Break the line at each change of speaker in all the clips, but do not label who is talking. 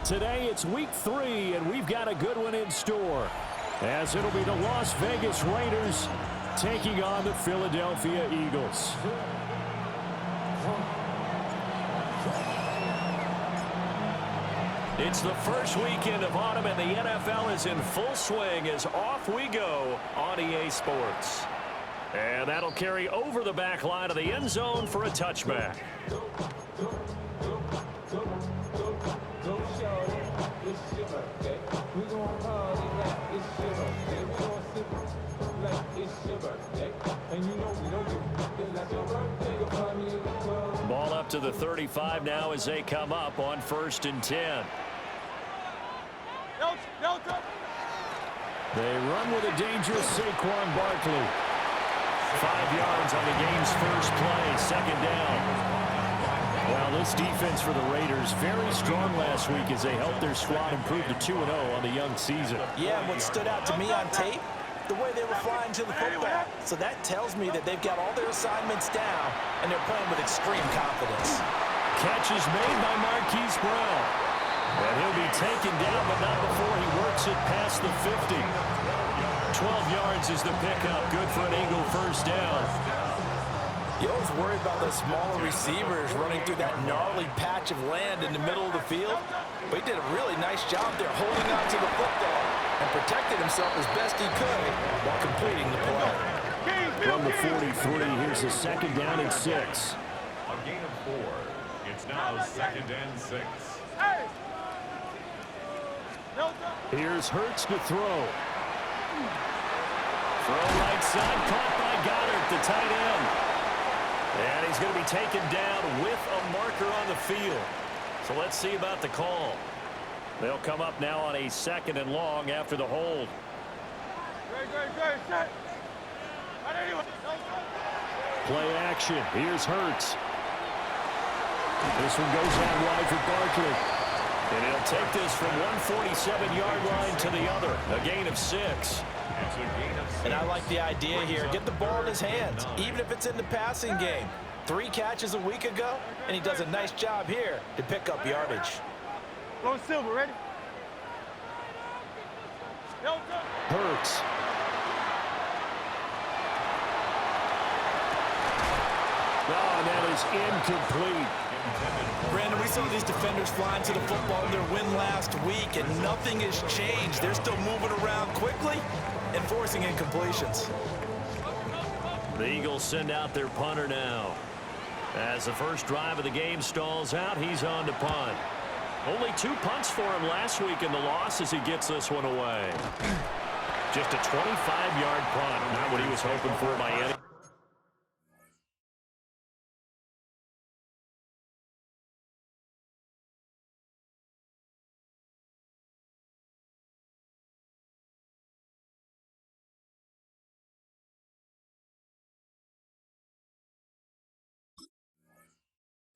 Today it's week 3, and we've got a good one in store, as it'll be the Las Vegas Raiders taking on the Philadelphia Eagles. It's the first weekend of autumn, and the NFL is in full swing as off we go on EA Sports. And that'll carry over the back line of the end zone for a touchback. Ball up to the 35 now as they come up on 1st and 10. They run with a dangerous Saquon Barkley. 5 yards on the game's first play, 2nd down. Well, this defense for the Raiders very strong last week as they helped their squad improve to 2-0 on the young season.
Yeah, and what stood out to me on tape, the way they were flying to the football. So that tells me that they've got all their assignments down, and they're playing with extreme confidence.
Catch is made by Marquise Brown. And he'll be taken down, but not before he works it past the 50. 12 yards is the pickup. Good for an Eagle first down.
You always worry about those smaller receivers running through that gnarly patch of land in the middle of the field. But he did a really nice job there holding on to the football and protected himself as best he could while completing the play.
From the 43, here's a 2nd down and 6.
A gain of 4. It's now 2nd and 6.
Here's Hurts to throw. Throw right side, caught by Goddard, the tight end. And he's going to be taken down with a marker on the field. So let's see about the call. They'll come up now on a 2nd and long after the hold. Play action. Here's Hurts. This one goes out wide for Barkley. And he'll take this from 147-yard line to the other. A gain of 6.
And I like the idea here. Get the ball in his hands, even if it's in the passing game. 3 catches a week ago, and he does a nice job here to pick up yardage.
Low Silver, ready?
Hurts. Oh, that is incomplete.
Brandon, we saw these defenders flying to the football in their win last week, and nothing has changed. They're still moving around quickly and forcing incompletions.
The Eagles send out their punter now. As the first drive of the game stalls out, he's on to punt. Only 2 punts for him last week in the loss as he gets this one away. Just a 25-yard punt, not what he was hoping for by any.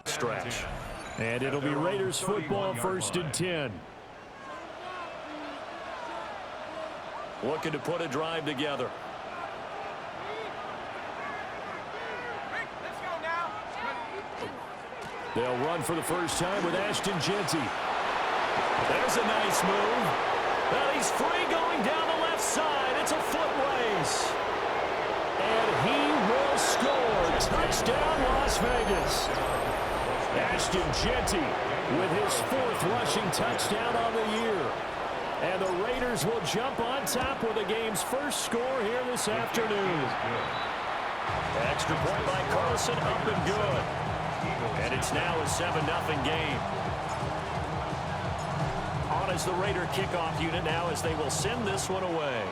Stretch. And it'll be Raiders football, 1st and 10. Looking to put a drive together. They'll run for the first time with Ashton Jeanty. There's a nice move. Well, he's free going down the left side. It's a foot race. And he will score. Touchdown, Las Vegas. Ashton Jeanty with his 4th rushing touchdown on the year. And the Raiders will jump on top with the game's first score here this afternoon. Extra point by Carlson, up and good. And it's now a 7-0 game. On as the Raider kickoff unit now as they will send this one away.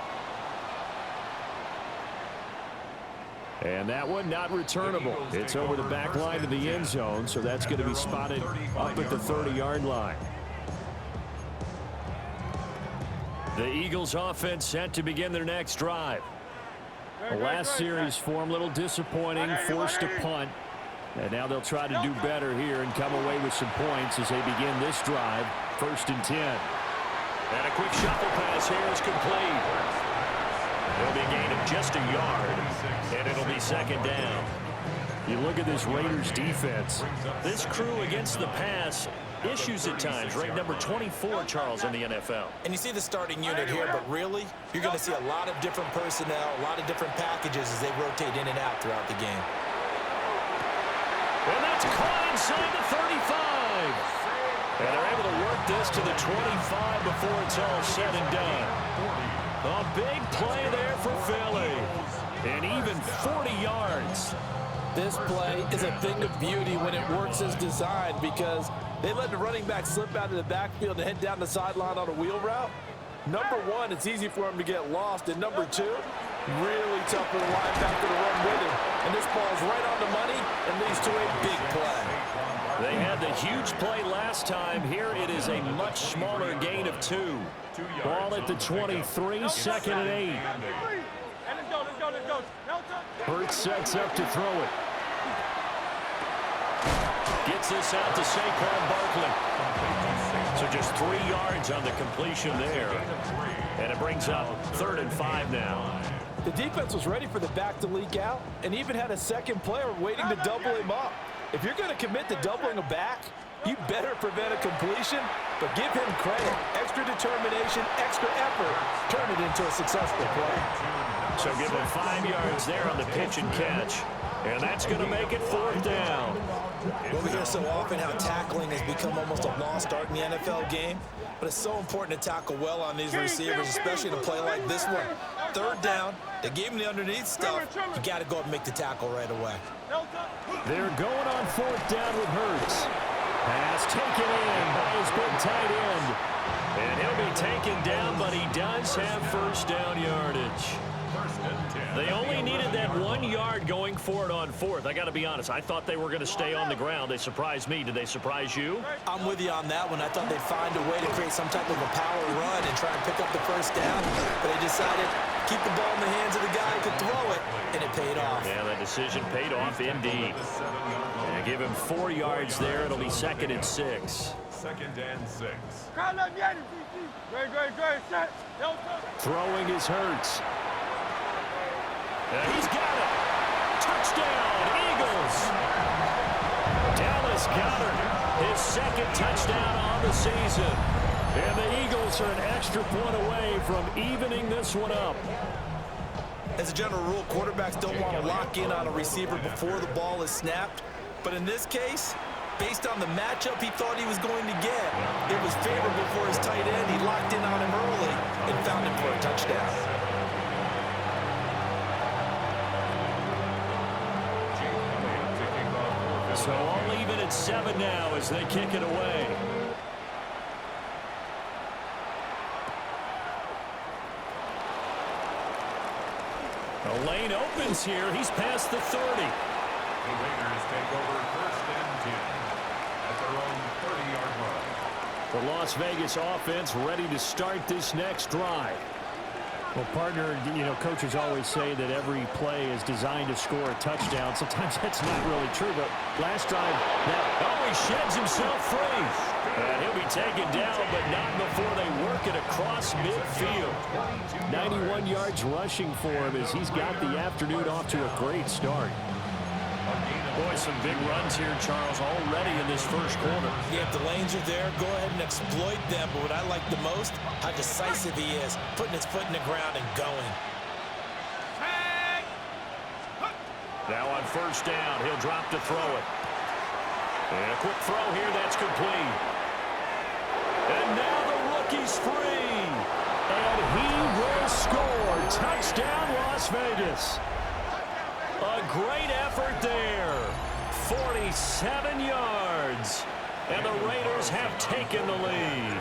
And that one not returnable. It's over the back line of the end zone, so that's going to be spotted up at the 30-yard line. The Eagles offense set to begin their next drive. The last series for them a little disappointing, forced to punt. And now they'll try to do better here and come away with some points as they begin this drive, 1st and 10. And a quick shuffle pass here is complete. It'll be a gain of just a yard, and it'll be 2nd down. You look at this Raiders defense. This crew against the pass issues at times. Ranked number 24, Charles, in the NFL.
And you see the starting unit here, but really, you're going to see a lot of different personnel, a lot of different packages as they rotate in and out throughout the game.
And that's caught inside the 35. And they're able to work this to the 25 before it's all said and done. A big play there for Philly. And even 40 yards.
This play is a thing of beauty when it works as designed because they let the running back slip out of the backfield and head down the sideline on a wheel route. Number one, it's easy for him to get lost. And number two, really tough for the linebacker to run with him. And this ball's right on the money and leads to a big play.
They had the huge play last time. Here it is a much smaller gain of 2. Ball at the 23, second and 8. Hurts sets up to throw it. Gets this out to Saquon Barkley. So just 3 yards on the completion there. And it brings up 3rd and 5 now.
The defense was ready for the back to leak out and even had a second player waiting to double him up. If you're going to commit to doubling a back, you better prevent a completion, but give him credit. Extra determination, extra effort, turn it into a successful play.
So give him 5 yards there on the pitch and catch. And that's going to make it 4th down.
Well, we hear so often how tackling has become almost a lost art in the NFL game, but it's so important to tackle well on these receivers, especially to play like this one. 3rd down, they gave him the underneath stuff. You got to go up and make the tackle right away.
They're going on 4th down with Hurts. Pass taken in by his big tight end. And he'll be taken down, but he does have 1st down yardage. They only needed that 1 yard going for it on 4th. I got to be honest, I thought they were going to stay on the ground. They surprised me. Did they surprise you?
I'm with you on that one. I thought they'd find a way to create some type of a power run and try and pick up the 1st down, but they decided to keep the ball in the hands of the guy who could throw it, and it paid off.
Yeah, that decision paid off indeed. And give him 4 yards there. It'll be 2nd and 6.
2nd and 6.
Throwing is Hurts. He's got it. Touchdown, Eagles. Dallas Goedert, his 2nd touchdown on the season. And the Eagles are an extra point away from evening this one up.
As a general rule, quarterbacks don't want to lock in on a receiver before the ball is snapped. But in this case, based on the matchup he thought he was going to get, it was favorable for his tight end. He locked in on him early and found him for a touchdown.
So all even at 7 now as they kick it away. The lane opens here. He's past the 30.
The Raiders take over 1st and 10 at their own 30-yard line.
The Las Vegas offense ready to start this next drive. Well, partner, you know, coaches always say that every play is designed to score a touchdown. Sometimes that's not really true, but last drive, he sheds himself free. And he'll be taken down, but not before they work it across midfield. 91 yards rushing for him as he's got the afternoon off to a great start. Boy, some big runs here, Charles, already in this 1st quarter.
Yeah, if the lanes are there, go ahead and exploit them. But what I like the most, how decisive he is, putting his foot in the ground and going.
Now on 1st down, he'll drop to throw it. And a quick throw here, that's complete. And now the rookie's free. And he will score. Touchdown, Las Vegas. A great effort there. 47 yards. And the Raiders have taken the lead.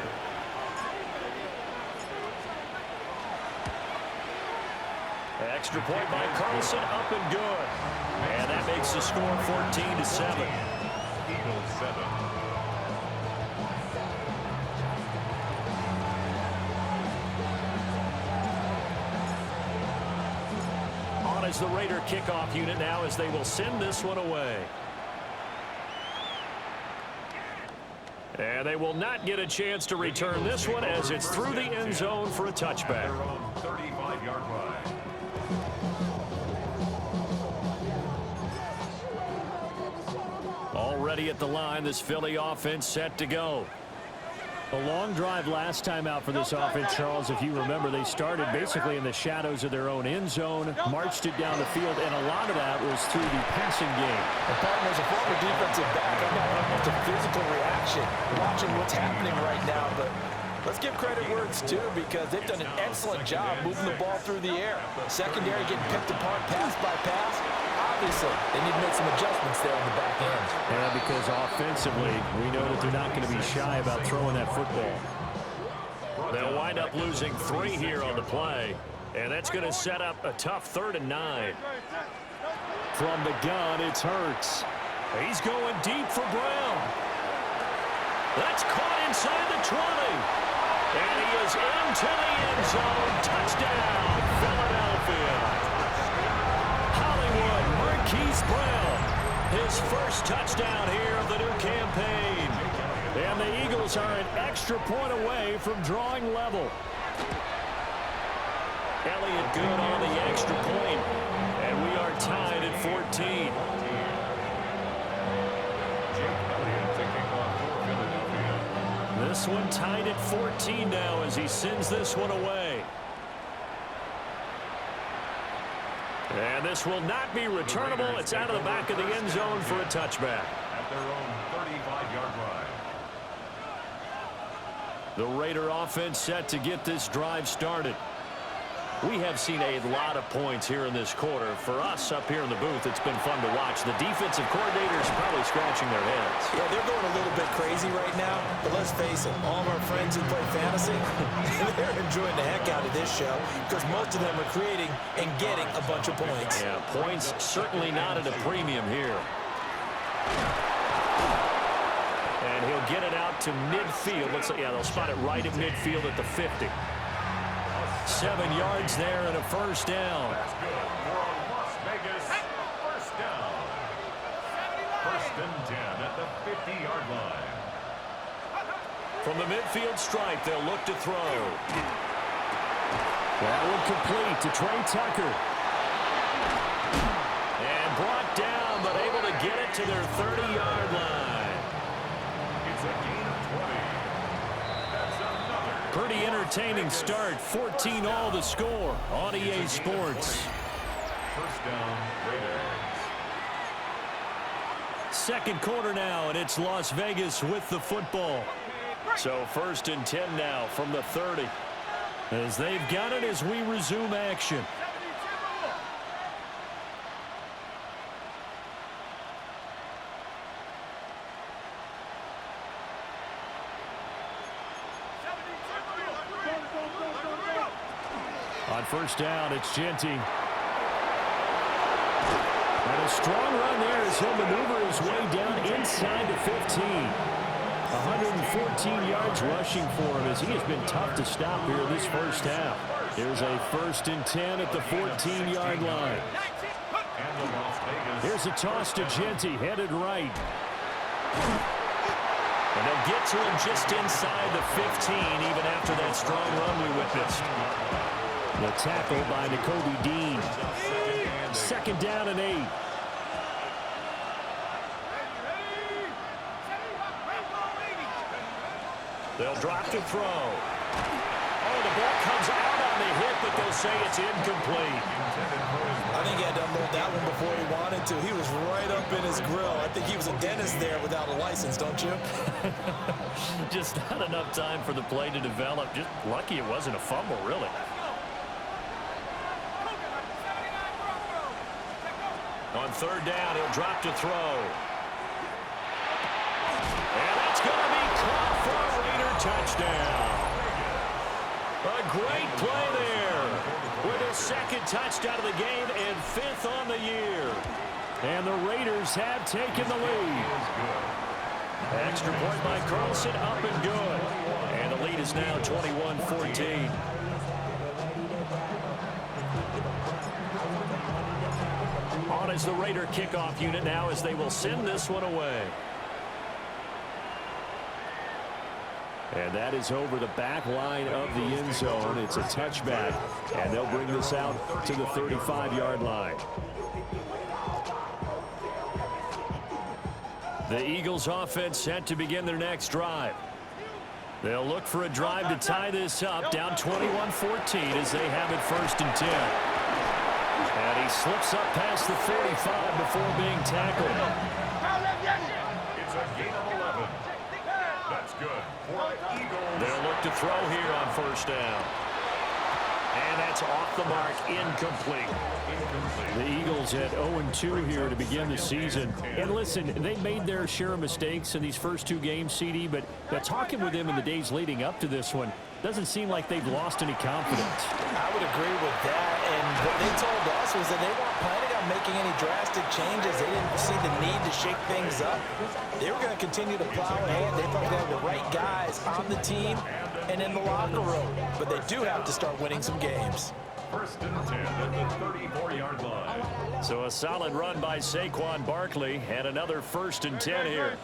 Extra point by Carlson, up and good. And that makes the score 14-7.
Eagles 7.
On as the Raider kickoff unit now as they will send this one away. And they will not get a chance to return this one as it's through the end zone for a touchback.
35-yard line.
Already ready at the line. This Philly offense set to go. A long drive last time out for this offense, Charles. If you remember, they started basically in the shadows of their own end zone, marched it down the field, and a lot of that was through the passing game.
And partners, a former defensive back, I'm not almost a physical reaction watching what's happening right now, but let's give credit where it's due because they've done an excellent job moving the ball through the air. Secondary getting picked apart pass by pass. Obviously, they need to make some adjustments there on the back end.
Yeah, because offensively, we know that they're not going to be shy about throwing that football. They'll wind up losing 3 here on the play, and that's going to set up a tough 3rd and 9. From the gun, it's Hurts. He's going deep for Brown. That's caught inside the 20. And he is into the end zone. Touchdown, Philadelphia. Marquise Brown, his first touchdown here of the new campaign. And the Eagles are an extra point away from drawing level. Elliott good on the extra point. And we are tied at 14. This one tied at 14 now as he sends this one away. And this will not be returnable. It's out of the back of the end zone for a touchback.
At their own 35-yard line.
The Raider offense set to get this drive started. We have seen a lot of points here in this quarter. For us up here in the booth, it's been fun to watch. The defensive coordinators probably scratching their heads.
Yeah, they're going a little bit crazy right now. But let's face it, all of our friends who play fantasy, they're enjoying the heck out of this show because most of them are creating and getting a bunch of points.
Yeah, points certainly not at a premium here. And he'll get it out to midfield. Looks like, yeah, they'll spot it right at midfield at the 50. 7 yards there and a first down.
That's good for a Las Vegas first down. 1st and 10 at the 50-yard line.
From the midfield stripe, they'll look to throw. That one complete to Trey Tucker. And brought down, but able to get it to their 30-yard line.
It's a gain of 20. That's another.
Pretty entertaining start. 14 all the score on EA Sports.
First down, Raiders.
Second quarter now, and it's Las Vegas with the football. So 1st and 10 now from the 30. As they've got it as we resume action. On first down, it's Genty. And a strong run there as he'll maneuver his way down inside the 15. 114 yards rushing for him as he has been tough to stop here this first half. Here's a 1st and 10 at the 14-yard line. Here's a toss to Genty, headed right. And they'll get to him just inside the 15, even after that strong run we witnessed. The tackle by Nakobe Dean. 2nd down and 8. They'll drop to throw. Oh, the ball comes out on the hit, but they'll say it's incomplete.
I think he had to unload that one before he wanted to. He was right up in his grill. I think he was a dentist there without a license, don't you?
Just not enough time for the play to develop. Just lucky it wasn't a fumble, really. On 3rd down, he'll drop to throw. And that's going to be caught for a Raider touchdown. A great play there with his 2nd touchdown of the game and 5th on the year. And the Raiders have taken the lead. Extra point by Carlson, up and good. And the lead is now 21-14. On is the Raider kickoff unit now as they will send this one away. And that is over the back line of the end zone. It's a touchback, and they'll bring this out to the 35-yard line. The Eagles offense set to begin their next drive. They'll look for a drive to tie this up, down 21-14 as they have it 1st and 10. And he slips up past the 45 before being tackled.
It's a gain of 11. That's good for the Eagles.
They'll look to throw here on 1st down. And that's off the mark, incomplete. The Eagles at 0-2 here to begin the season. And listen, they made their share of mistakes in these first 2 games, CD, but talking with them in the days leading up to this one, doesn't seem like they've lost any confidence.
I would agree with that, and what they told us was that they weren't planning on making any drastic changes. They didn't see the need to shake things up. They were going to continue to plow ahead. They thought they had the right guys on the team and in the locker room, but they do have to start winning some games.
1st and 10 at the 34-yard line.
So a solid run by Saquon Barkley, and another 1st and 10 here.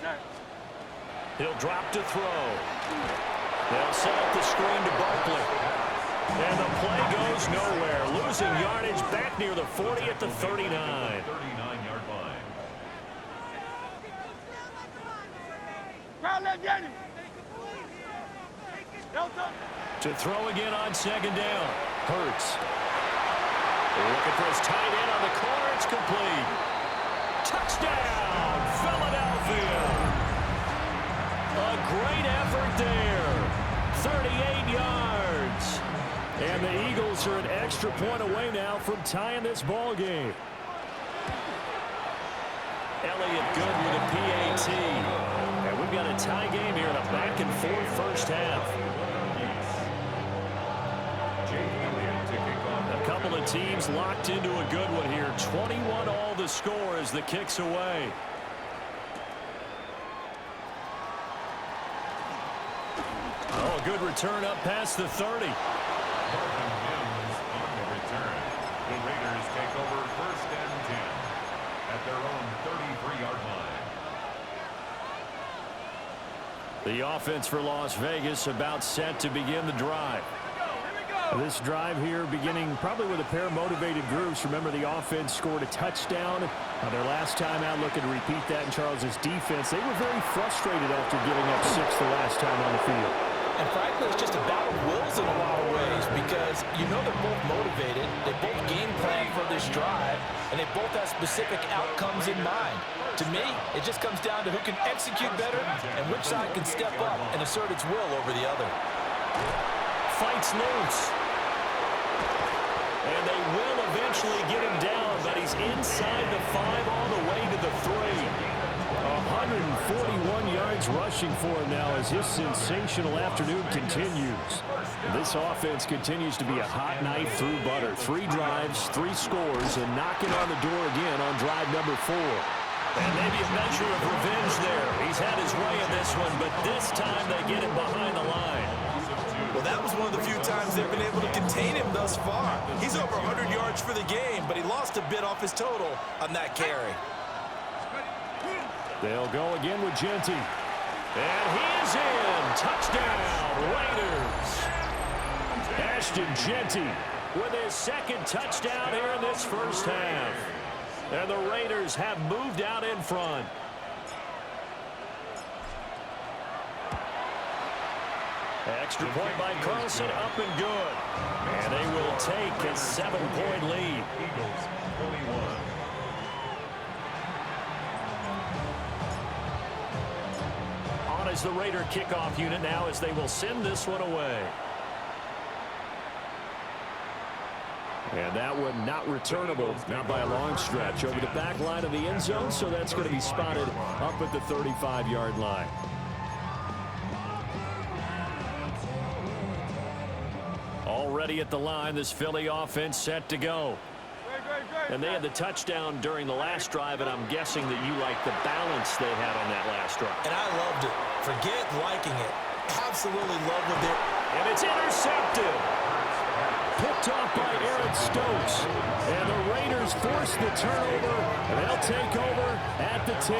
He'll drop to throw. They'll set up the screen to Barkley. And the play goes nowhere. Losing yardage back near the 40 at the 39.
39-yard line.
To throw again on 2nd down. Hurts. Looking for his tight end on the corner. It's complete. Touchdown, Philadelphia. A great effort there. 38 yards. And the Eagles are an extra point away now from tying this ball game. Elliott good with a PAT. And we've got a tie game here in a back-and-forth 1st half. A couple of teams locked into a good one here. 21 all the score as the kick's away. Oh, a good return up past the 30.
Marvin Mims on the return. The Raiders take over 1st and 10 at their own 33-yard line.
The offense for Las Vegas about set to begin the drive. This drive here beginning probably with a pair of motivated groups. Remember, the offense scored a touchdown their last time out. Looking to repeat that in Charles's defense. They were very frustrated after giving up 6 the last time on the field.
And frankly, it's just a battle of wills in a lot of ways because you know they're both motivated. They both game plan for this drive, and they both have specific outcomes in mind. To me, it just comes down to who can execute better and which side can step up and assert its will over the other.
Fights loose. And they will eventually get him down, but he's inside the 5 all the way to the 3. 141 yards rushing for him now as his sensational afternoon continues. This offense continues to be a hot knife through butter. 3 drives, 3 scores, and knocking on the door again on drive number 4. And maybe a measure of revenge there. He's had his way in this one, but this time they get him behind the line.
Well, that was one of the few times they've been able to contain him thus far. He's over 100 yards for the game, but he lost a bit off his total on that carry.
They'll go again with Genty. And he is in. Touchdown, Raiders. Ashton Genty with his 2nd touchdown here in this 1st half. And the Raiders have moved out in front. Extra point by Carlson, up and good. And they will take a 7-point lead.
Eagles 21.
On is the Raider kickoff unit now as they will send this one away. And that one not returnable, not by a long stretch, over the back line of the end zone, so that's going to be spotted up at the 35-yard line. Already at the line, this Philly offense set to go. And they had the touchdown during the last drive, and I'm guessing that you like the balance they had on that last drive.
And I loved it. Forget liking it. Absolutely love what they're...
And it's intercepted. Picked off by Aaron Stokes. And the Raiders force the turnover, and they'll take over at the 10.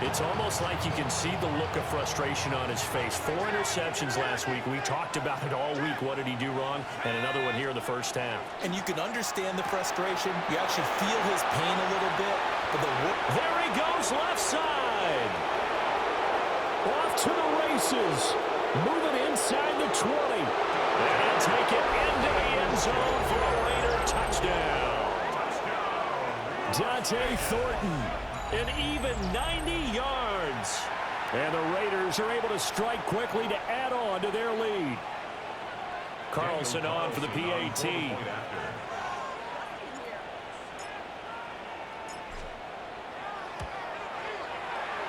It's almost like you can see the look of frustration on his face. 4 interceptions last week. We talked about it all week. What did he do wrong? And another one here in the 1st half.
And you can understand the frustration. You actually feel his pain a little bit. But
there he goes, left side. side. Off to the races. Moving inside the 20. And he'll take it into the end zone for a Raider touchdown. Dante Thornton, an even 90 yards. And the Raiders are able to strike quickly to add on to their lead. Carlson on for the PAT.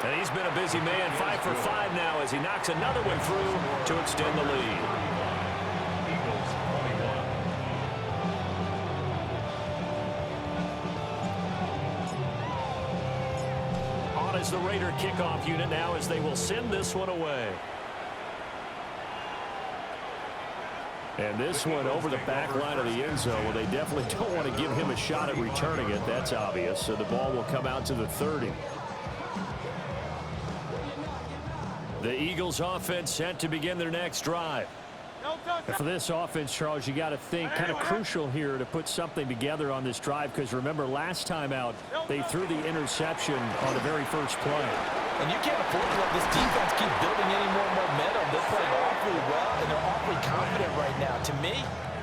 And he's been a busy man, 5 for 5 now as he knocks another one through to extend the lead. On is the Raider kickoff unit now as they will send this one away. And this one over the back line of the end zone. Well, they definitely don't want to give him a shot at returning it. That's obvious. So the ball will come out to the 30. The Eagles offense set to begin their next drive. And for this offense, Charles, you got to think kind of crucial here to put something together on this drive, because remember last time out they threw the interception on the very first play.
And you can't afford to let this defense keep building any more momentum. They're playing awfully well, and they're awfully confident right now. To me,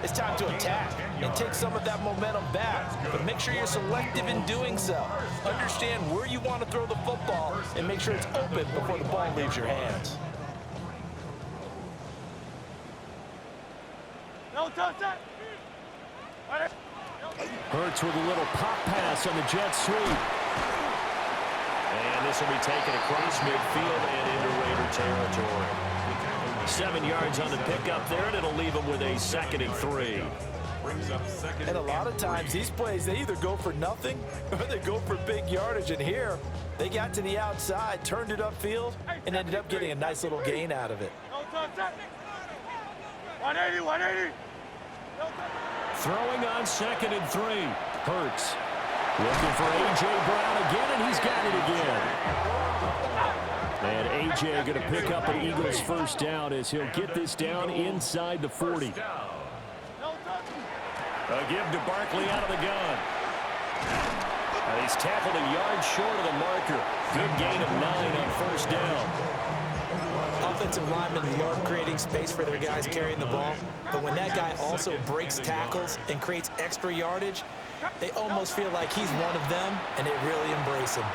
it's time to attack and take some of that momentum back. But make sure you're selective in doing so. Understand where you want to throw the football and make sure it's open before the ball leaves your hands.
Hurts with a little pop pass on the jet sweep. And this will be taken across midfield and into Raider territory. 7 yards on the pickup there, and it'll leave them with a 2nd and 3.
And a lot of times these plays, they either go for nothing or they go for big yardage. And here, they got to the outside, turned it upfield, and ended up getting a nice little gain out of it.
180, 180.
Throwing on 2nd and 3. Hurts looking for A.J. Brown again, and he's got it again. And A.J. going to pick up an Eagles first down as he'll get this down inside the 40. A give to Barkley out of the gun. And he's tackled a yard short of the marker. Good gain of 9 on first down.
Offensive linemen love creating space for their guys carrying the ball, but when that guy also breaks tackles and creates extra yardage, they almost feel like he's one of them, and they really embrace him.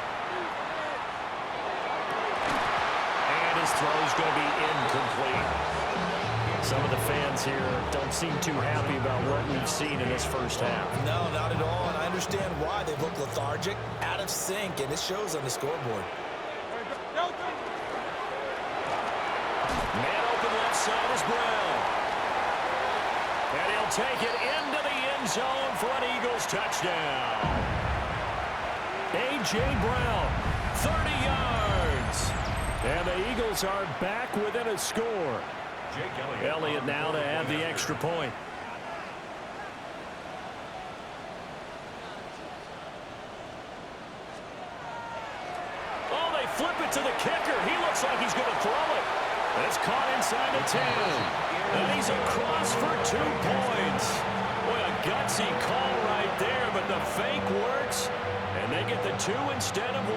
And his throw is going to be incomplete. Some of the fans here don't seem too happy about what we've seen in this first half.
No, not at all, and I understand why. They look lethargic, out of sync, and it shows on the scoreboard.
Man open left side is Brown. And he'll take it into the end zone for an Eagles touchdown. A.J. Brown, 30 yards. And the Eagles are back within a score. Elliott now to add the extra point. Oh, they flip it to the kicker. He looks like he's going to throw it. It's caught inside the 10. And he's across for 2 points. Boy, a gutsy call right there, but the fake works, and they get the 2 instead of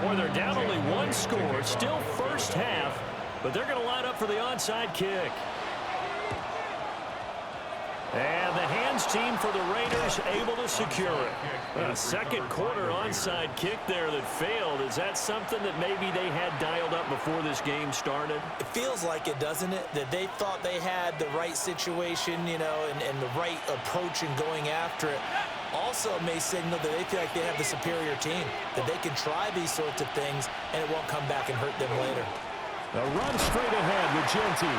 1. Boy, they're down only 1 score, still first half, but they're going to line up for the onside kick. And the hands team for the Raiders able to secure it. A second quarter onside kick there that failed. Is that something that maybe they had dialed up before this game started?
It feels like it, doesn't it? That they thought they had the right situation, you know, and the right approach in going after it. Also may signal that they feel like they have the superior team, that they can try these sorts of things and it won't come back and hurt them later.
A run straight ahead with Genty.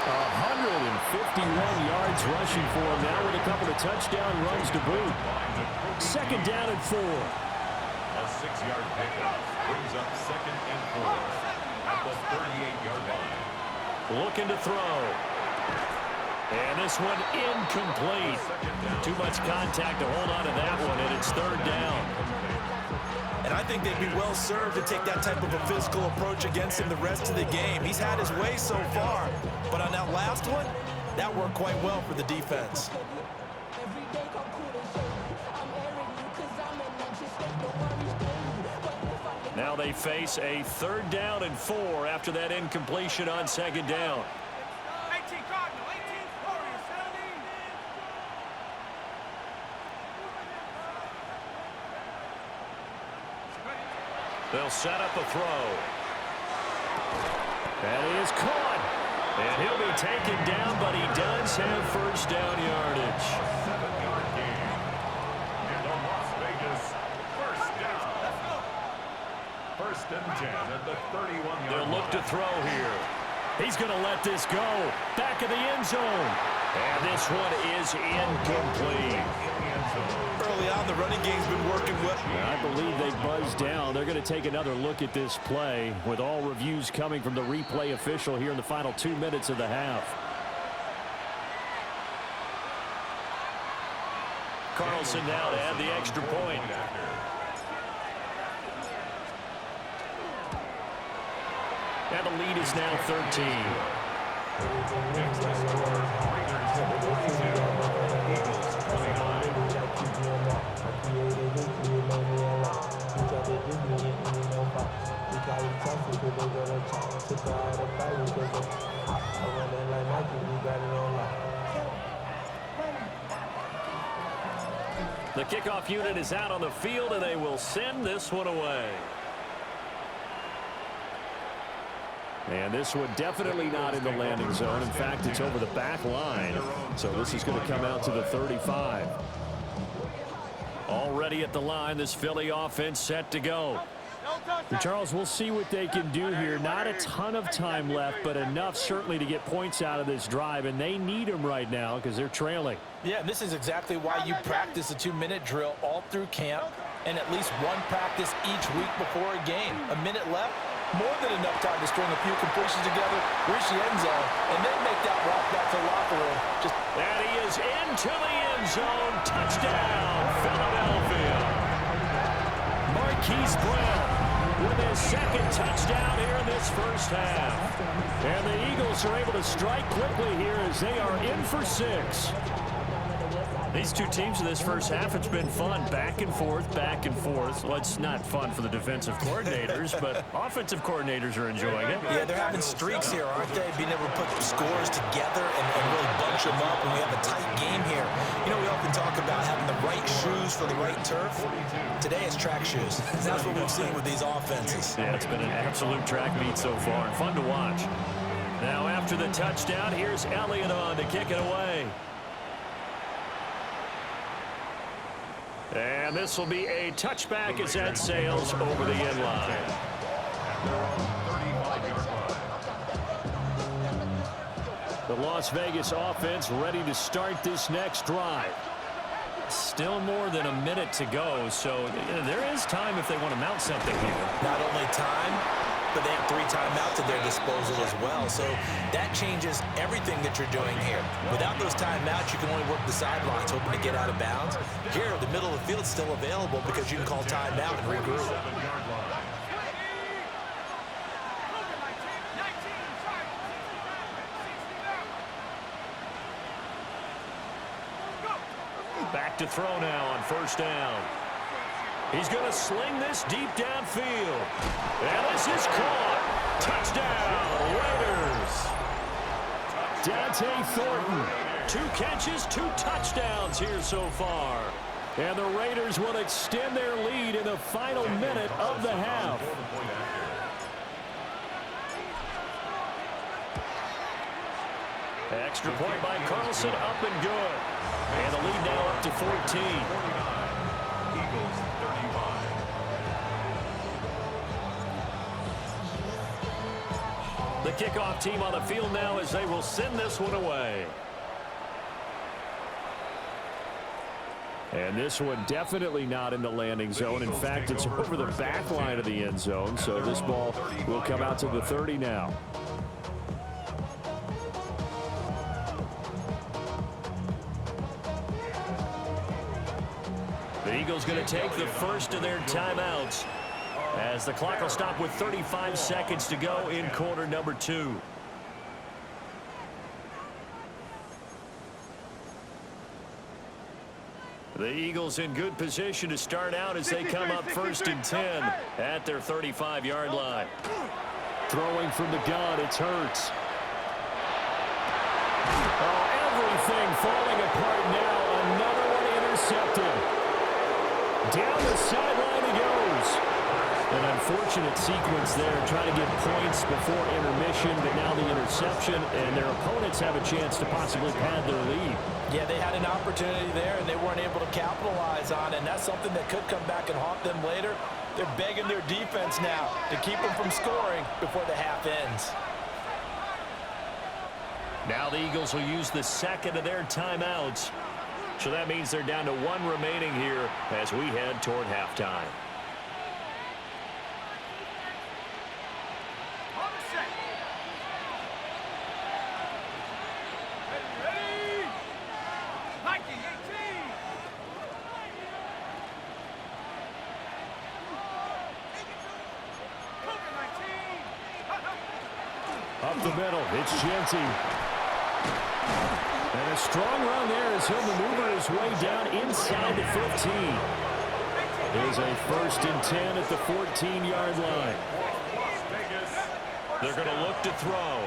151 yards rushing for him now with a couple of touchdown runs to boot. 2nd down and 4.
A 6-yard pickup brings up 2nd and 4 at the 38-yard line.
Looking to throw. And this one incomplete. Too much contact to hold on to that one, and it's 3rd down.
And I think they'd be well served to take that type of a physical approach against him the rest of the game. He's had his way so far, but on that last one, that worked quite well for the defense.
Now they face a 3rd down and 4 after that incompletion on 2nd down.
18 Cardinal, 18 Warriors, 17.
They'll set up a throw. That is caught. And he'll be taken down, but he does have 1st down yardage.
A 7-yard gain. And the Las Vegas first down. 1st and 10 at the 31-yard
They'll look to
line.
throw here. He's going to let this go. Back of the end zone. And this one is incomplete.
Early on, the running game's been working well.
I believe they buzzed down. They're going to take another look at this play with all reviews coming from the replay official here in the final 2 minutes of the half. Carlson now to add the extra point. And the lead is now 13.
Next to score, Raiders 42, Eagles 29.
The kickoff unit is out on the field, and they will send this one away. And this one definitely not in the landing zone. In fact, it's over the back line. So this is going to come out to the 35. Already at the line, this Philly offense set to go. And Charles, we'll see what they can do here. Not a ton of time left, but enough certainly to get points out of this drive. And they need them right now because they're trailing.
Yeah, and this is exactly why you practice a 2-minute drill all through camp and at least one practice each week before a game. A minute left. More than enough time to string a few completions together, reach the end zone, and then make that walk back to the locker room.
And he is into the end zone. Touchdown, Philadelphia. Marquise Brown with his 2nd touchdown here in this first half. And the Eagles are able to strike quickly here as they are in for 6. These two teams in this first half, it's been fun. Back and forth, back and forth. Well, it's not fun for the defensive coordinators, but offensive coordinators are enjoying it.
Yeah, they're having streaks here, aren't they? Being able to put scores together and really bunch them up, and we have a tight game here. You know, we often talk about having the right shoes for the right turf. Today it's track shoes. That's what we've seen with these offenses.
Yeah, it's been an absolute track meet so far, and fun to watch. Now, after the touchdown, here's Elliott on to kick it away. And this will be a touchback as that sails over the end line. The Las Vegas offense ready to start this next drive. Still more than a minute to go, so there is time if they want to mount something here.
Not only time, but they have 3 timeouts at their disposal as well. So that changes everything that you're doing here. Without those timeouts, you can only work the sidelines, hoping to get out of bounds. Here, the middle of the field is still available because you can call timeout and regroup.
Back to throw now on 1st down. He's going to sling this deep downfield. And this is caught. Touchdown, Raiders. Dante Thornton. 2 catches, 2 touchdowns here so far. And the Raiders will extend their lead in the final minute of the half. Extra point by Carlson, up and good. And the lead now up to 14.
Eagles 35.
The kickoff team on the field now as they will send this one away. And this one definitely not in the landing zone. In fact, it's over the back line of the end zone. So this ball will come out to the 30 now. The Eagles going to take the first of their timeouts as the clock will stop with 35 seconds to go in quarter number 2. The Eagles in good position to start out as they come up 1st and 10 at their 35-yard line. Throwing from the gun, it's Hurts. Oh, everything falling apart now. Another one intercepted. Down the sideline he goes. An unfortunate sequence there, trying to get points before intermission, but now the interception, and their opponents have a chance to possibly pad their lead.
Yeah, they had an opportunity there, and they weren't able to capitalize on it, and that's something that could come back and haunt them later. They're begging their defense now to keep them from scoring before the half ends.
Now the Eagles will use the second of their timeouts. So that means they're down to 1 remaining here as we head toward halftime. Up the middle, it's Genty. And a strong run there as he'll maneuver his way down inside the 15. There's a 1st and 10 at the 14-yard line. They're going to look to throw.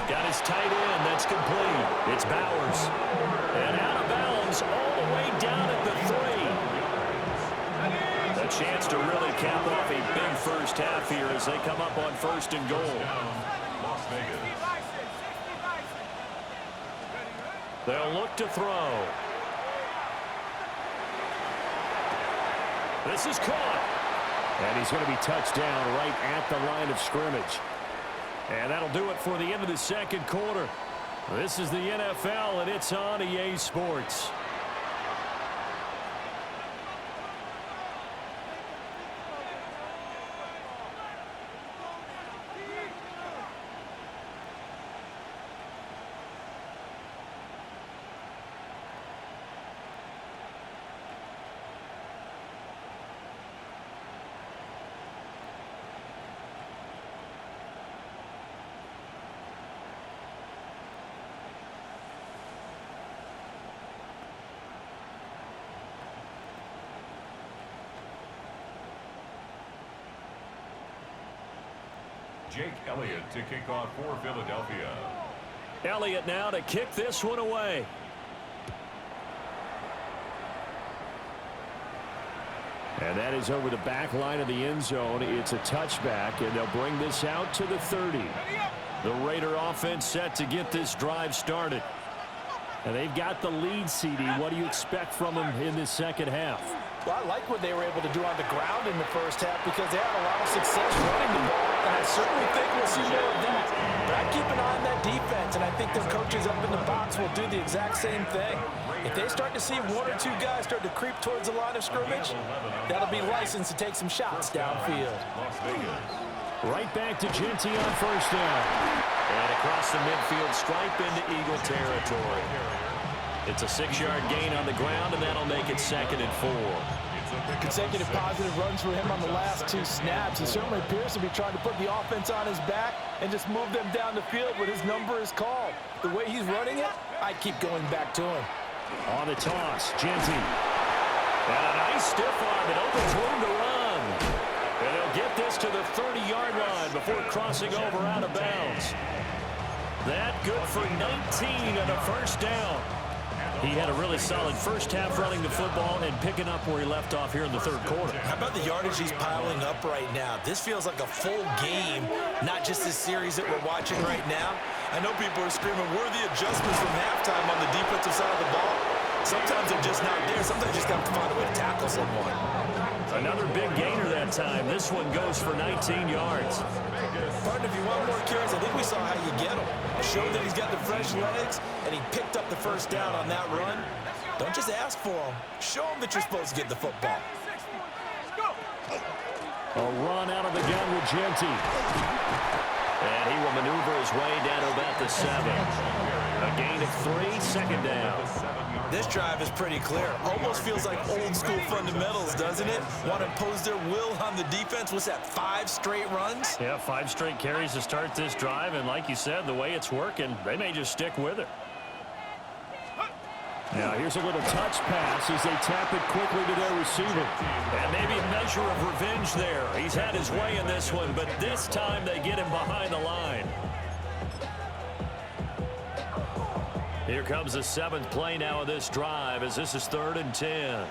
Got his tight end, that's complete. It's Bowers. And out of bounds all the way down at the 3. A chance to really cap off a big first half here as they come up on 1st and goal.
Las Vegas.
They'll look to throw. This is caught. And he's going to be touched down right at the line of scrimmage. And that'll do it for the end of the second quarter. This is the NFL, and it's on EA Sports.
Jake Elliott to kick off for Philadelphia.
Elliott now to kick this one away. And that is over the back line of the end zone. It's a touchback, and they'll bring this out to the 30. The Raider offense set to get this drive started. And they've got the lead, CD. What do you expect from them in this second half?
Well, I like what they were able to do on the ground in the first half because they had a lot of success running the ball, and I certainly think we'll see more of that. But I'd keep an eye on that defense, and I think their coaches up in the box will do the exact same thing. If they start to see 1 or 2 guys start to creep towards the line of scrimmage, that'll be licensed to take some shots downfield.
Right back to Genty on 1st down. And across the midfield stripe into Eagle territory. It's a 6-yard gain on the ground, and that'll make it 2nd and 4.
Consecutive positive runs for him on the last 2 snaps. He certainly appears to be trying to put the offense on his back and just move them down the field when his number is called. The way he's running it, I'd keep going back to him.
On the toss, Genty. And a nice stiff arm. It opens room to run. And he'll get this to the 30-yard line before crossing over out of bounds. That good for 19 and a 1st down. He had a really solid first half running the football and picking up where he left off here in the 3rd quarter.
How about the yardage he's piling up right now? This feels like a full game, not just this series that we're watching right now. I know people are screaming, where are the adjustments from halftime on the defensive side of the ball? Sometimes they're just not there. Sometimes you just have to find a way to tackle someone.
Another big gainer that time. This one goes for 19 yards.
Partner, if you want more carries, I think we saw how you get him. Showed that he's got the fresh legs, and he picked up the 1st down on that run. Don't just ask for him. Show him that you're supposed to get the football.
A run out of the gun with Genty. And he will maneuver his way down to about the 7. A gain of 3, 2nd down.
This drive is pretty clear. Almost feels like old school fundamentals, doesn't it? Want to impose their will on the defense. What's that, 5 straight runs?
Yeah, 5 straight carries to start this drive. And like you said, the way it's working, they may just stick with it. Now here's a little touch pass as they tap it quickly to their receiver.
And maybe a measure of revenge there. He's had his way in this one, but this time they get him behind the line. Here comes the 7th play now of this drive as this is 3rd and 10.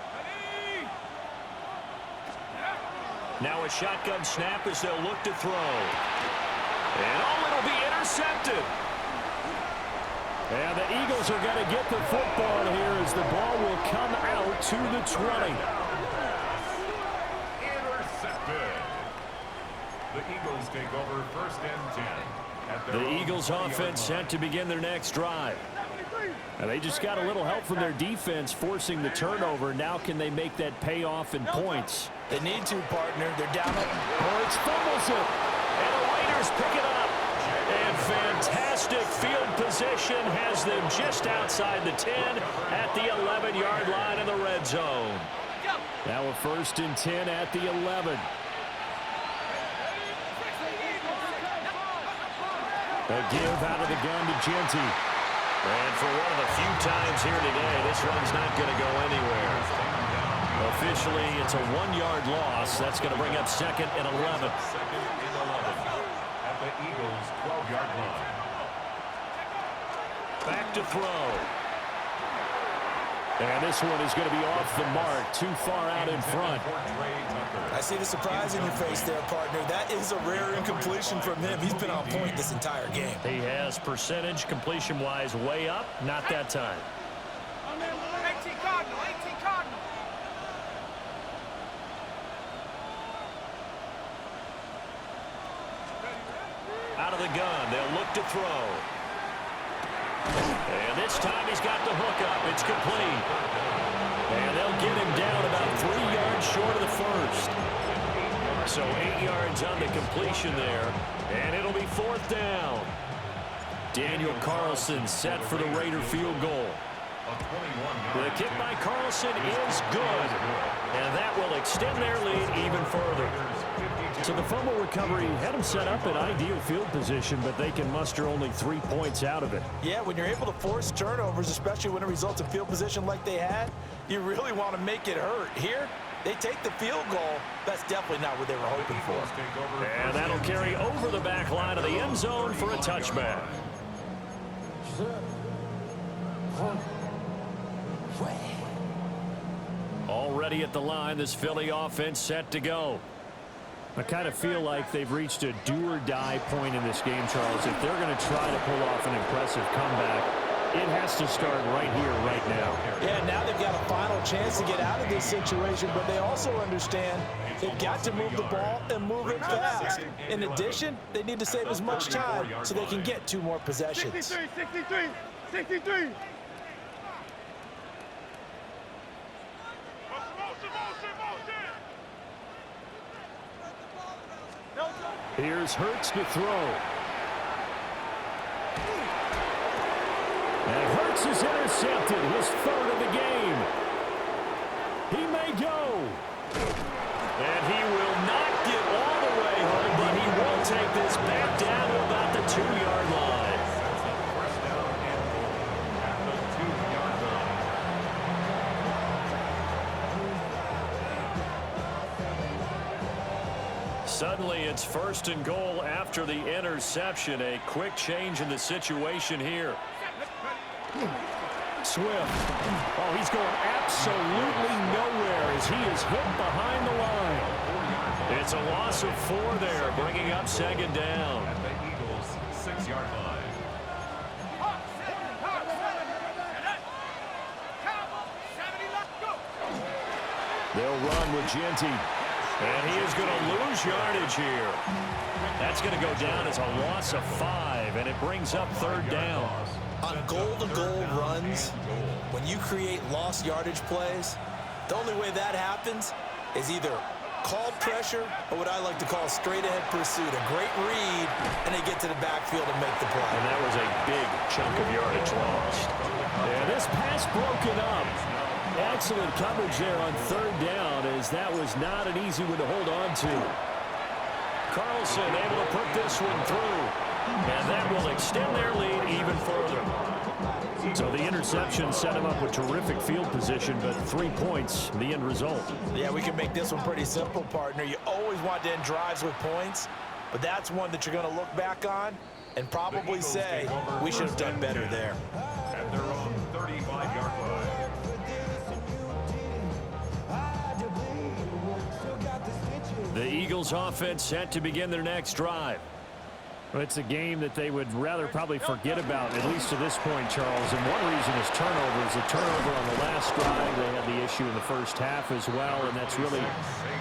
Now a shotgun snap as they'll look to throw. And it'll be intercepted.
And the Eagles are going to get the football here as the ball will come out to the 20.
Intercepted. The Eagles take over 1st and 10.
The Eagles offense set to begin their next drive. And they just got a little help from their defense forcing the turnover. Now can they make that pay off in points?
They need to, partner. They're down.
Hurts fumbles it.
And the Raiders pick it up. And fantastic field position has them just outside the 10 at the 11-yard line in the red zone.
Now a 1st and 10 at the 11. A give out of the gun to Genty.
And for one of the few times here today, this one's not going to go anywhere. Officially, it's a 1-yard loss. That's going to bring up 2nd and 11.
2nd and 11 at the Eagles' 12-yard line.
Back to throw.
And this one is going to be off the mark, too far out in front.
I see the surprise in your face there, partner. That is a rare incompletion from him. He's been on point this entire game.
He has percentage completion-wise way up. Not that time.
18 Cardinal, 18 Cardinal.
Out of the gun, they'll look to throw. And this time he's got the hook up. It's complete. And they'll get him down about 3 yards short of the first. So 8 yards on the completion there. And it'll be 4th down. Daniel Carlson set for the Raider field goal. The kick by Carlson is good. And that will extend their lead even further.
So the fumble recovery had them set up in ideal field position, but they can muster only 3 points out of it.
Yeah, when you're able to force turnovers, especially when it results in field position like they had, you really want to make it hurt. Here, they take the field goal. That's definitely not what they were hoping for.
And that'll carry over the back line of the end zone for a touchback. Already at the line, this Philly offense set to go.
I kind of feel like they've reached a do-or-die point in this game, Charles. If they're going to try to pull off an impressive comeback, it has to start right here, right now.
Yeah, now they've got a final chance to get out of this situation, but they also understand they've got to move the ball and move it fast. In addition, they need to save as much time so they can get 2 more possessions.
63, 63.
Here's Hurts to throw. And Hurts is intercepted, his 3rd of the game. He may go.
And he will not get all the way home, but he will take this back down to about the 2-yard line.
First down and goal at the 2-yard line.
Suddenly, it's 1st and goal after the interception. A quick change in the situation here.
Swift. Oh, he's going absolutely nowhere as he is hit behind the line.
It's a loss of 4 there, bringing up 2nd down.
At the Eagles' 6-yard line.
They'll run with Genty.
And he is going to lose yardage here. That's going to go down as a loss of 5, and it brings up 3rd down.
On goal-to-goal runs, when you create lost yardage plays, the only way that happens is either called pressure or what I like to call straight-ahead pursuit. A great read, and they get to the backfield and make the play.
And that was a big chunk of yardage lost.
And this pass broken up. Excellent coverage there on 3rd down, as that was not an easy one to hold on to.
Carlson able to put this one through. And that will extend their lead even further.
So the interception set him up with terrific field position, but 3 points, the end result.
Yeah, we can make this one pretty simple, partner. You always want to end drives with points, but that's one that you're going to look back on and probably say, we should have done better there.
At their own 35-yard line.
The Eagles offense set to begin their next drive. Well, it's a game that they would rather probably forget about, at least to this point, Charles. And one reason is turnovers. A turnover on the last drive. They had the issue in the first half as well, and that's really,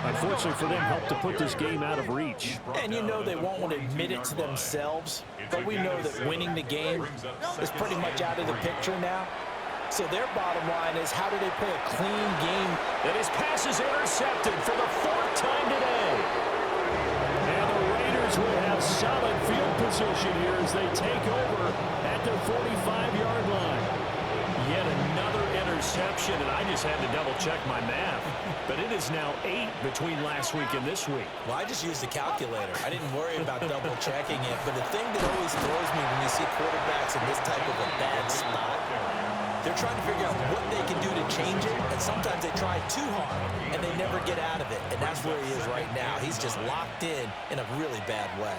unfortunately for them, helped to put this game out of reach.
And you know they won't want to admit it to themselves, but we know that winning the game is pretty much out of the picture now. So their bottom line is, how do they play a clean game?
And his pass is intercepted for the 4th time today. And the Raiders will have solid field position here as they take over at their 45-yard line. Yet another interception, and I just had to double-check my math. But it is now 8 between last week and this week.
Well, I just used the calculator. I didn't worry about double-checking it. But the thing that always throws me when you see quarterbacks in this type of a bad spot, they're trying to figure out what they can do to change it, and sometimes they try too hard, and they never get out of it. And that's where he is right now. He's just locked in a really bad way.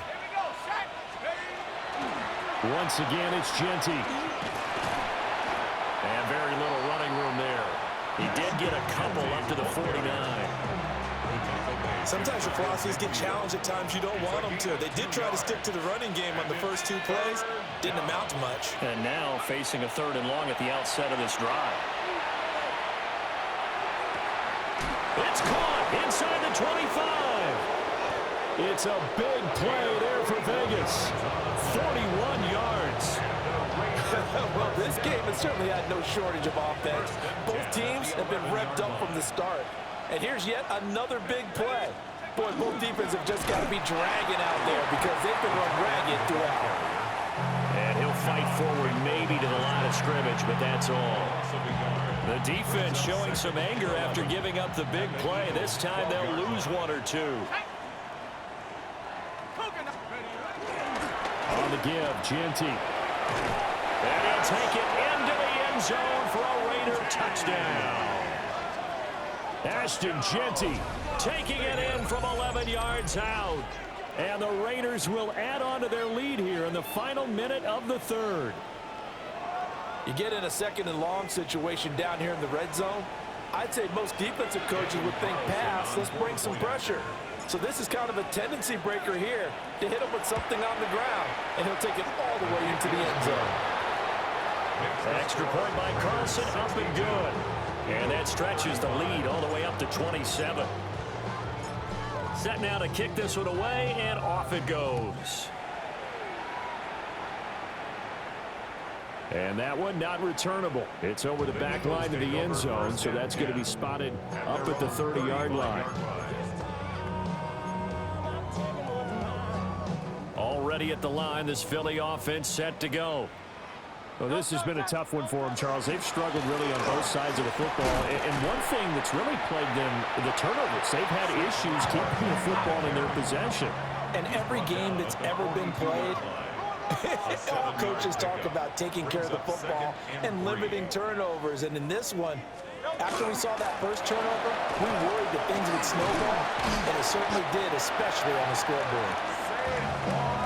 Once again, it's Genty. And very little running room there. He did get a couple up to the 49.
Sometimes your philosophies get challenged at times you don't want them to. They did try to stick to the running game on the first 2 plays. Didn't amount to much.
And now facing a 3rd and long at the outset of this drive. It's caught inside the 25. It's a big play there for Vegas. 41 yards.
Well, this game has certainly had no shortage of offense. Both teams have been revved up from the start. And here's yet another big play. Boy, both defenses have just got to be dragging out there because they've been run ragged throughout.
And he'll fight forward maybe to the line of scrimmage, but that's all. The defense showing some anger after giving up the big play. This time they'll lose 1 or 2. On the give, Genty. And he'll take it into the end zone for a Raider touchdown. Ashton Genty taking it in from 11 yards out. And the Raiders will add on to their lead here in the final minute of the 3rd.
You get in a 2nd and long situation down here in the red zone, I'd say most defensive coaches would think pass, let's bring some pressure. So this is kind of a tendency breaker here to hit him with something on the ground, and he'll take it all the way into the end zone.
Extra point by Carlson, up and good. And that stretches the lead all the way up to 27. Set now to kick this one away, and off it goes. And that one not returnable. It's over the back line to the end zone, so that's going to be spotted up at the 30-yard line. Already at the line, this Philly offense set to go. Well, this has been a tough one for them, Charles. They've struggled really on both sides of the football. And one thing that's really plagued them, the turnovers. They've had issues keeping the football in their possession.
And every game that's ever been played, all coaches talk about taking care of the football and limiting turnovers. And in this one, after we saw that first turnover, we worried that things would snowball. And it certainly did, especially on the scoreboard.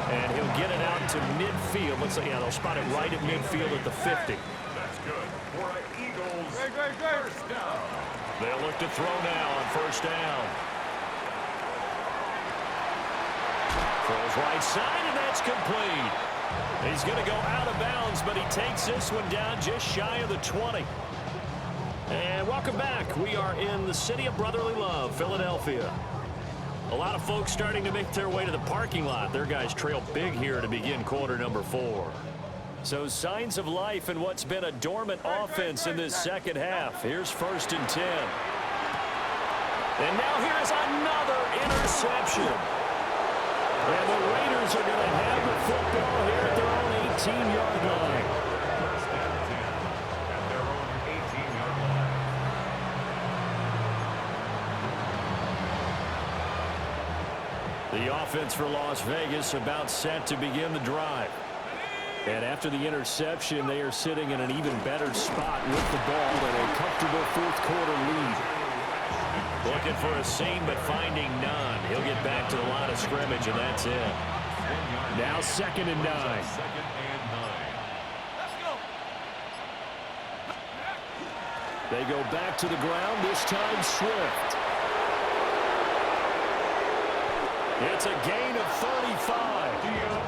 And he'll get it out to midfield. Looks like, yeah, they'll spot it right at midfield at the 50.
That's good for an Eagles first down.
They'll look to throw now on first down. Throws right side, and that's complete. He's going to go out of bounds, but he takes this one down just shy of the 20. And welcome back. We are in the city of brotherly love, Philadelphia. A lot of folks starting to make their way to the parking lot. Their guys trail big here to begin quarter number 4. So signs of life in what's been a dormant offense in this second half. Here's 1st and 10. And now here's another interception. And the Raiders are going to have the football here at their own 18-yard line.
First and 10 at their own 18-yard line.
The offense for Las Vegas about set to begin the drive. And after the interception, they are sitting in an even better spot with the ball and a comfortable fourth-quarter lead.
Looking for a seam, but finding none. He'll get back to the line of scrimmage, and that's it.
Now 2nd and 9. They go back to the ground, this time Swift. It's a gain of 35.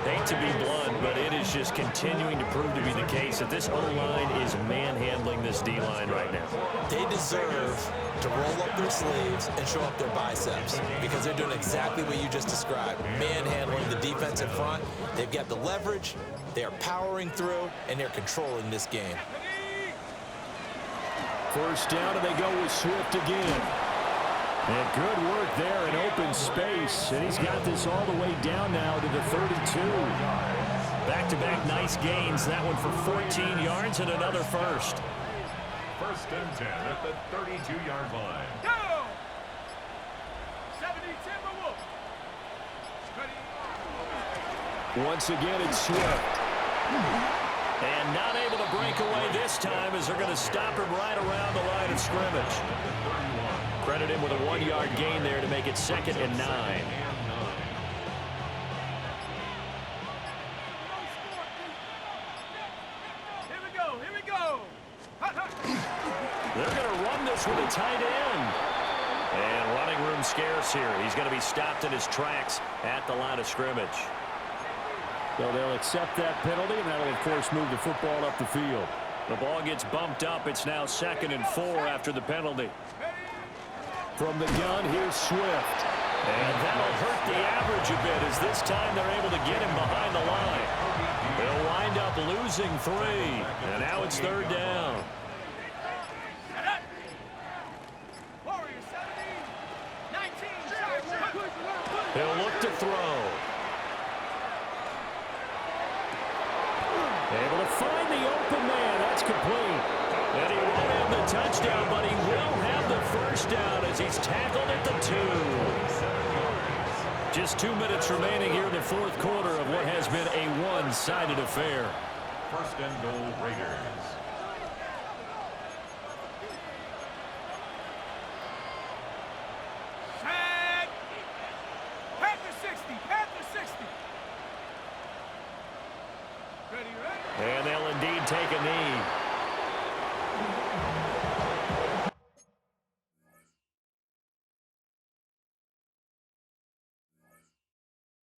Hate to be blunt, but it is just continuing to prove to be the case that this O-line is manhandling this D-line right now.
They deserve to roll up their sleeves and show up their biceps because they're doing exactly what you just described, manhandling the defense in front. They've got the leverage, they are powering through, and they're controlling this game.
First down, and they go with Swift again. And good work there in open space. And he's got this all the way down now to the 32.
Back-to-back nice gains. That one for 14 yards and another first.
1st and 10 at the 32-yard line.
Go! 70 Timberwolves.
Once again, it's Swift.
And not able to break away this time as they're going to stop him right around the line of scrimmage. Credit him with a 1-yard gain there to make it 2nd and 9.
Here we go, here we go.
They're going to run this with a tight end. And running room scarce here. He's going to be stopped in his tracks at the line of scrimmage.
So they'll accept that penalty, and that'll, of course, move the football up the field.
The ball gets bumped up. It's now 2nd and 4 after the penalty.
From the gun, here's Swift.
And that'll hurt the average a bit as this time they're able to get him behind the line. They'll wind up losing 3. And now it's 3rd down.
Warriors 70, 19.
He'll look to throw.
Able to find the open man. That's complete.
And he won't have the touchdown, but he will have the first down as he's tackled at the 2. Just 2 minutes remaining here in the 4th quarter of what has been a one-sided affair.
1st and goal, Raiders.
Shaq. Panther 60, Panther 60. Ready, ready.
And they'll indeed take a knee.